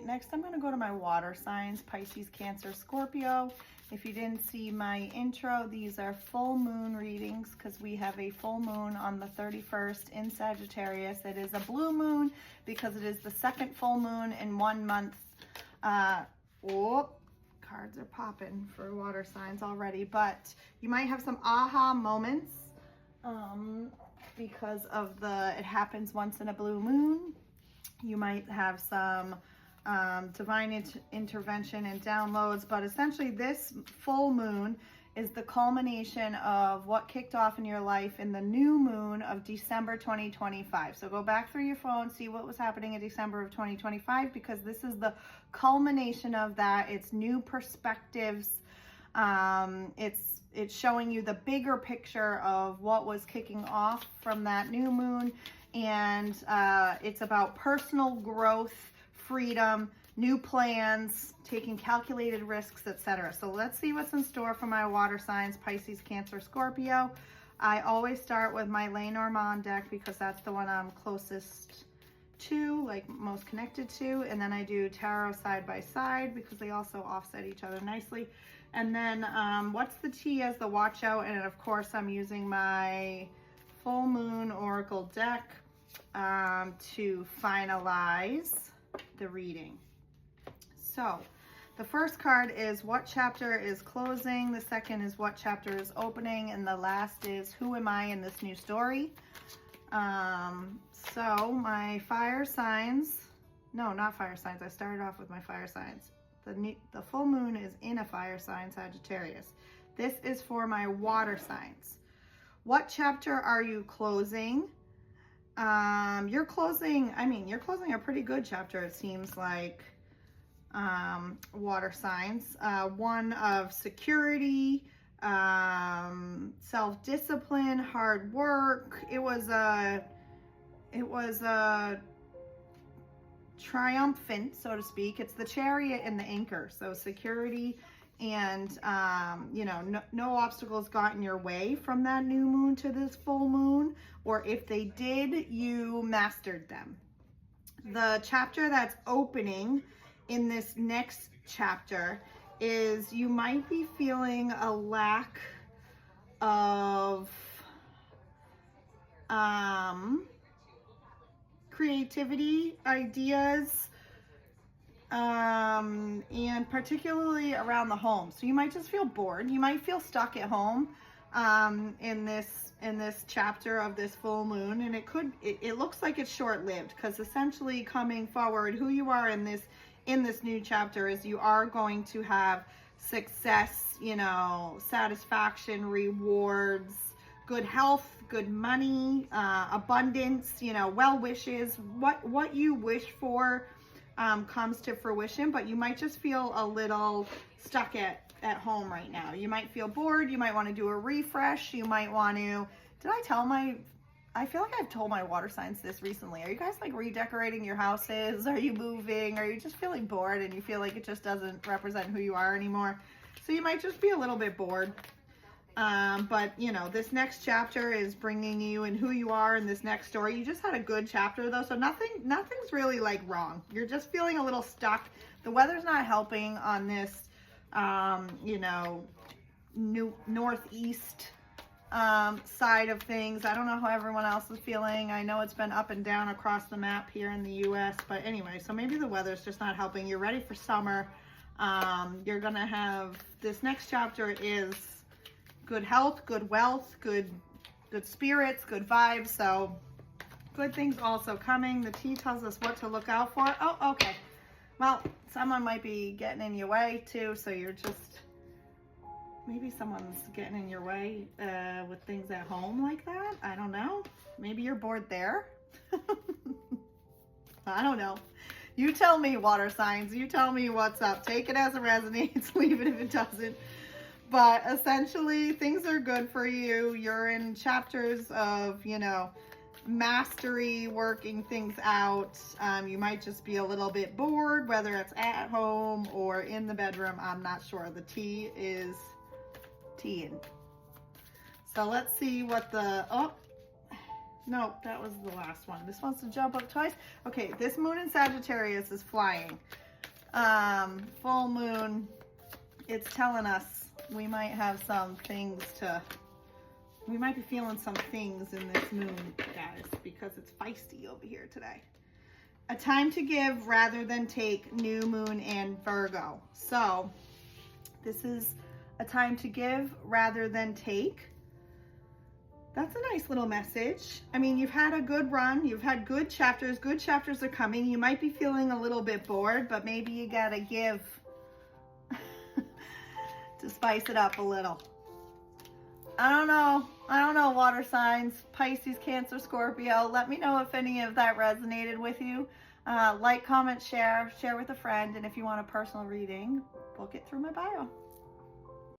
next I'm going to go to my water signs, Pisces, Cancer, Scorpio. If you didn't see my intro, these are full moon readings because we have a full moon on the 31st in Sagittarius. It is a blue moon because it is the second full moon in 1 month. Cards are popping for water signs already, but you might have some aha moments because of it happens once in a blue moon. You might have some divine intervention and downloads, but essentially this full moon is the culmination of what kicked off in your life in the new moon of December 2025. So go back through your phone, see what was happening in December of 2025, because this is the culmination of that. It's new perspectives. It's showing you the bigger picture of what was kicking off from that new moon. And it's about personal growth, freedom, new plans, taking calculated risks, etc. So let's see what's in store for my water signs, Pisces, Cancer, Scorpio. I always start with my Lenormand deck because that's the one I'm closest to, like most connected to. And then I do tarot side by side because they also offset each other nicely. And then what's the T as the watch out? And of course I'm using my full moon oracle deck to finalize the reading. So the first card is what chapter is closing, the second is what chapter is opening, and the last is who am I in this new story. So my fire signs, no, not fire signs, I started off with my fire signs. The full moon is in a fire sign, Sagittarius. This is for my water signs. What chapter are you closing? You're closing a pretty good chapter, it seems like, water signs. One of security, self-discipline, hard work. It was a triumphant, so to speak. It's the Chariot and the Anchor. So security and, no obstacles got in your way from that new moon to this full moon, or if they did, you mastered them. The chapter that's opening in this next chapter is you might be feeling a lack of creativity, ideas, and particularly around the home. So you might just feel bored. You might feel stuck at home in this chapter of this full moon, and it looks like it's short-lived, because essentially coming forward, who you are in this new chapter is you are going to have success, satisfaction, rewards, good health, good money, abundance, well wishes. What you wish for comes to fruition, but you might just feel a little stuck at home right now. You might feel bored. You might want to do a refresh. You might want to, I feel like I've told my water signs this recently. Are you guys like redecorating your houses? Are you moving? Are you just feeling bored and you feel like it just doesn't represent who you are anymore? So you might just be a little bit bored. But this next chapter is bringing you in who you are in this next story. You just had a good chapter though, so nothing's really like wrong. You're just feeling a little stuck. The weather's not helping on this, northeast side of things. I don't know how everyone else is feeling. I know it's been up and down across the map here in the US, but anyway, so maybe the weather's just not helping. You're ready for summer. You're gonna have, this next chapter is good health, good wealth, good spirits, good vibes. So good things also coming. The T tells us what to look out for. Oh, okay. Well, someone might be getting in your way too. So you're just, maybe someone's getting in your way with things at home like that. I don't know. Maybe you're bored there. I don't know. You tell me, water signs. You tell me what's up. Take it as it resonates. Leave it if it doesn't. But essentially, things are good for you. You're in chapters of, mastery, working things out. You might just be a little bit bored, whether it's at home or in the bedroom. I'm not sure. The T is teeing. So let's see what no, that was the last one. This wants to jump up twice. Okay, this moon in Sagittarius is flying. Full moon, it's telling us we might have some things we might be feeling some things in this moon, guys, because it's feisty over here today. A time to give rather than take, new moon and Virgo. So this is a time to give rather than take. That's a nice little message. I mean, you've had a good run. You've had good chapters. Good chapters are coming. You might be feeling a little bit bored, but maybe you gotta give to spice it up a little. I don't know, water signs, Pisces, Cancer, Scorpio. Let me know if any of that resonated with you. Like, comment, share with a friend. And if you want a personal reading, book it through my bio.